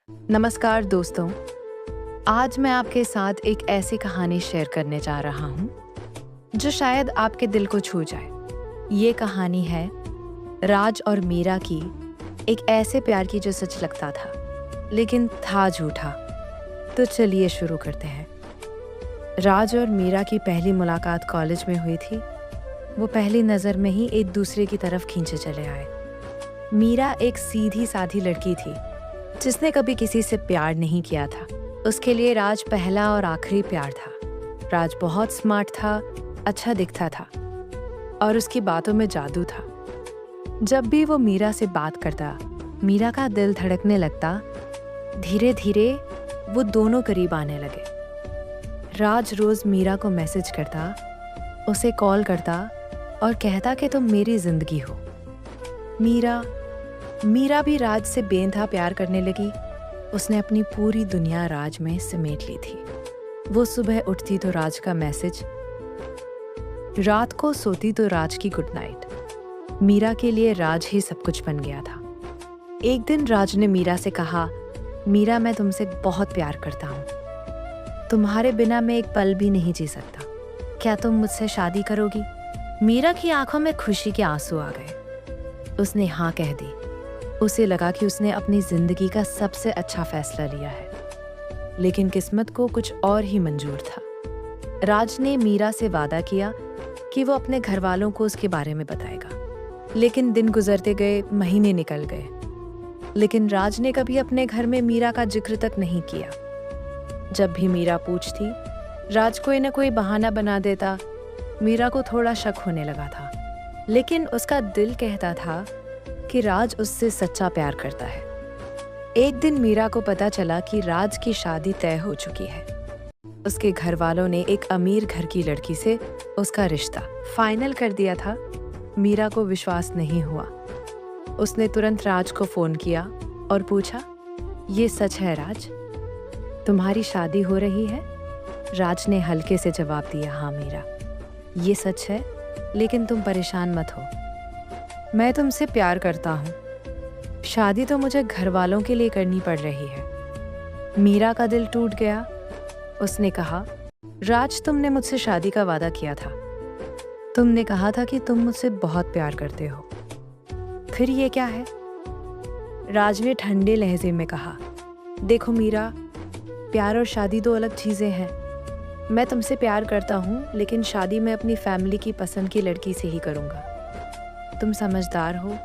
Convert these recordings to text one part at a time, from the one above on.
नमस्कार दोस्तों। आज मैं आपके साथ एक ऐसी कहानी शेयर करने जा रहा हूँ जो शायद आपके दिल को छू जाए। ये कहानी है राज और मीरा की, एक ऐसे प्यार की जो सच लगता था लेकिन था झूठा। तो चलिए शुरू करते हैं। राज और मीरा की पहली मुलाकात कॉलेज में हुई थी। वो पहली नज़र में ही एक दूसरे की तरफ खींचे चले आए। मीरा एक सीधी साधी लड़की थी जिसने कभी किसी से प्यार नहीं किया था। उसके लिए राज पहला और आखिरी प्यार था। राज बहुत स्मार्ट था, अच्छा दिखता था और उसकी बातों में जादू था। जब भी वो मीरा से बात करता, मीरा का दिल धड़कने लगता। धीरे धीरे वो दोनों करीब आने लगे। राज रोज मीरा को मैसेज करता, उसे कॉल करता और कहता कि तुम मेरी जिंदगी हो। मीरा भी राज से बेइंतहा प्यार करने लगी। उसने अपनी पूरी दुनिया राज में समेट ली थी। वो सुबह उठती तो राज का मैसेज, रात को सोती तो राज की गुड नाइट। मीरा के लिए राज ही सब कुछ बन गया था। एक दिन राज ने मीरा से कहा, मीरा मैं तुमसे बहुत प्यार करता हूँ। तुम्हारे बिना मैं एक पल भी नहीं जी सकता। क्या तुम मुझसे शादी करोगी? मीरा की आंखों में खुशी के आंसू आ गए। उसने हाँ कह दी। उसे लगा कि उसने अपनी जिंदगी का सबसे अच्छा फैसला लिया है। लेकिन किस्मत को कुछ और ही मंजूर था। राज ने मीरा से वादा किया कि वो अपने घर वालों को उसके बारे में बताएगा। लेकिन दिन गुजरते गए, महीने निकल गए, लेकिन राज ने कभी अपने घर में मीरा का जिक्र तक नहीं किया। जब भी मीरा पूछती, राज कोई न कोई बहाना बना देता। मीरा को थोड़ा शक होने लगा था, लेकिन उसका दिल कहता था कि राज उससे सच्चा प्यार करता है। एक दिन मीरा को पता चला कि राज की शादी तय हो चुकी है। उसके घर वालों ने एक अमीर घर की लड़की से उसका रिश्ता फाइनल कर दिया था। मीरा को विश्वास नहीं हुआ। उसने तुरंत राज को फोन किया और पूछा, ये सच है राज? तुम्हारी शादी हो रही है? राज ने हल्के से जवाब दिया, हाँ मीरा, ये सच है, लेकिन तुम परेशान मत हो। मैं तुमसे प्यार करता हूँ। शादी तो मुझे घर वालों के लिए करनी पड़ रही है। मीरा का दिल टूट गया। उसने कहा, राज तुमने मुझसे शादी का वादा किया था। तुमने कहा था कि तुम मुझसे बहुत प्यार करते हो। फिर ये क्या है? राज ने ठंडे लहजे में कहा, देखो मीरा, प्यार और शादी दो अलग चीजें हैं। मैं तुमसे प्यार करता हूँ, लेकिन शादी मैं अपनी फैमिली की पसंद की लड़की से ही करूँगा। तुम समझदार हो,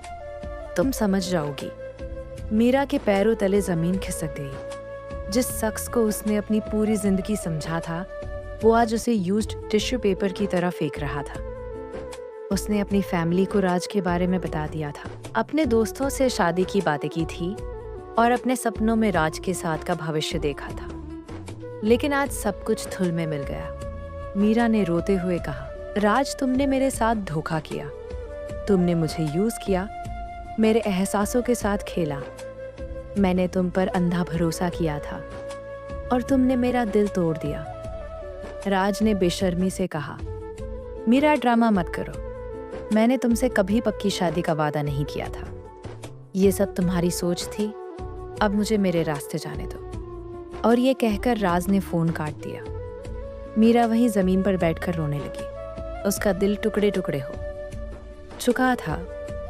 तुम समझ जाओगी। मीरा के पैरों तले जमीन खिसक गई। जिस शख्स को उसने अपनी पूरी जिंदगी समझा था, वो आज उसे यूज्ड टिश्यू पेपर की तरह फेंक रहा था। उसने अपनी फैमिली को राज के बारे में बता दिया था, अपने दोस्तों से शादी की बातें की थी और अपने सपनों में राज के साथ का भविष्य देखा था। लेकिन आज सब कुछ धूल में मिल गया। मीरा ने रोते हुए कहा, राज तुमने मेरे साथ धोखा किया। तुमने मुझे यूज किया, मेरे एहसासों के साथ खेला। मैंने तुम पर अंधा भरोसा किया था और तुमने मेरा दिल तोड़ दिया। राज ने बेशर्मी से कहा, मीरा ड्रामा मत करो। मैंने तुमसे कभी पक्की शादी का वादा नहीं किया था। ये सब तुम्हारी सोच थी। अब मुझे मेरे रास्ते जाने दो। और ये कहकर राज ने फोन काट दिया। मीरा वहीं जमीन पर बैठकर रोने लगी। उसका दिल टुकड़े टुकड़े हो चुका था।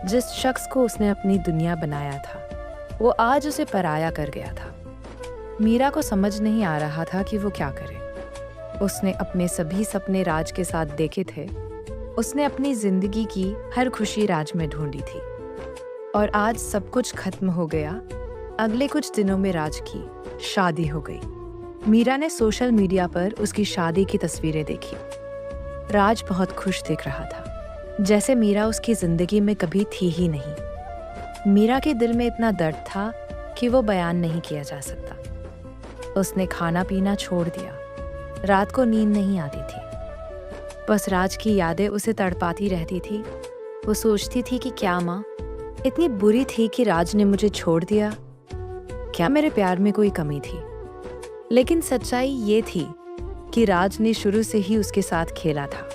जिस शख्स को उसने अपनी दुनिया बनाया था, वो आज उसे पराया कर गया था। मीरा को समझ नहीं आ रहा था कि वो क्या करे। उसने अपने सभी सपने राज के साथ देखे थे। उसने अपनी जिंदगी की हर खुशी राज में ढूंढी थी और आज सब कुछ खत्म हो गया। अगले कुछ दिनों में राज की शादी हो गई। मीरा ने सोशल मीडिया पर उसकी शादी की तस्वीरें देखी। राज बहुत खुश दिख रहा था, जैसे मीरा उसकी जिंदगी में कभी थी ही नहीं। मीरा के दिल में इतना दर्द था कि वो बयान नहीं किया जा सकता। उसने खाना पीना छोड़ दिया। रात को नींद नहीं आती थी। बस राज की यादें उसे तड़पाती रहती थी। वो सोचती थी कि क्या माँ इतनी बुरी थी कि राज ने मुझे छोड़ दिया? क्या मेरे प्यार में कोई कमी थी? लेकिन सच्चाई ये थी कि राज ने शुरू से ही उसके साथ खेला था।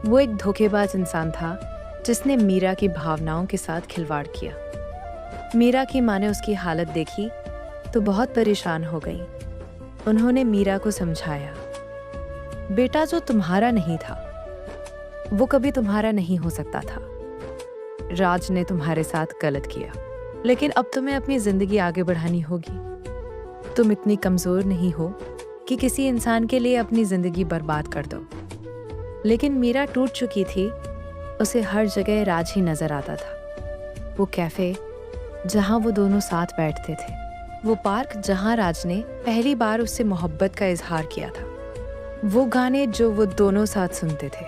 वो एक धोखेबाज इंसान था जिसने मीरा की भावनाओं के साथ खिलवाड़ किया। मीरा की माँ ने उसकी हालत देखी तो बहुत परेशान हो गई। उन्होंने मीरा को समझाया, बेटा जो तुम्हारा नहीं था वो कभी तुम्हारा नहीं हो सकता था। राज ने तुम्हारे साथ गलत किया, लेकिन अब तुम्हें अपनी जिंदगी आगे बढ़ानी होगी। तुम इतनी कमजोर नहीं हो कि किसी इंसान के लिए अपनी जिंदगी बर्बाद कर दो। लेकिन मीरा टूट चुकी थी। उसे हर जगह राज ही नजर आता था। वो कैफे जहां वो दोनों साथ बैठते थे, वो पार्क जहां राज ने पहली बार उससे मोहब्बत का इजहार किया था, वो गाने जो वो दोनों साथ सुनते थे,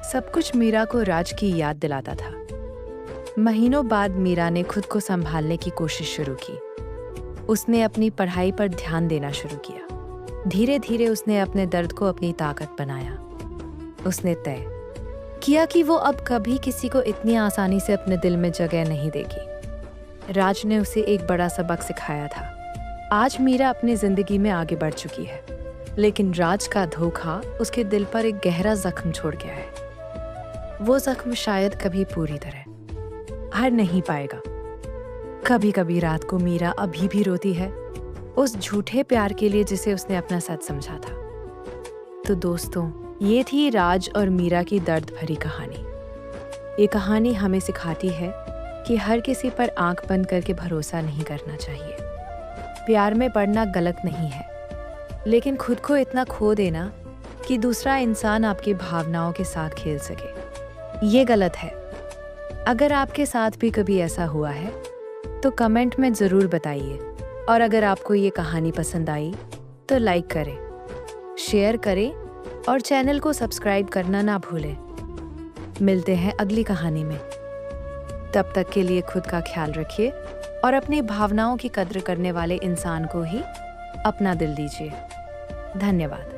सब कुछ मीरा को राज की याद दिलाता था। महीनों बाद मीरा ने खुद को संभालने की कोशिश शुरू की। उसने अपनी पढ़ाई पर ध्यान देना शुरू किया। धीरे धीरे उसने अपने दर्द को अपनी ताकत बनाया। उसने तय किया कि वो अब कभी किसी को इतनी आसानी से अपने दिल में जगह नहीं देगी। राज ने उसे एक बड़ा सबक सिखाया था। आज मीरा अपनी जिंदगी में आगे बढ़ चुकी है, लेकिन राज का धोखा उसके दिल पर एक गहरा जख्म छोड़ गया है। वो जख्म शायद कभी पूरी तरह हर नहीं पाएगा। कभी कभी रात को मीरा अभी भी रोती है उस झूठे प्यार के लिए जिसे उसने अपना सच समझा था। तो दोस्तों, ये थी राज और मीरा की दर्द भरी कहानी। ये कहानी हमें सिखाती है कि हर किसी पर आंख बंद करके भरोसा नहीं करना चाहिए। प्यार में पड़ना गलत नहीं है, लेकिन खुद को इतना खो देना कि दूसरा इंसान आपकी भावनाओं के साथ खेल सके, ये गलत है। अगर आपके साथ भी कभी ऐसा हुआ है तो कमेंट में ज़रूर बताइए। और अगर आपको ये कहानी पसंद आई तो लाइक करें, शेयर करें और चैनल को सब्सक्राइब करना ना भूलें। मिलते हैं अगली कहानी में। तब तक के लिए खुद का ख्याल रखिए और अपनी भावनाओं की कद्र करने वाले इंसान को ही अपना दिल दीजिए। धन्यवाद।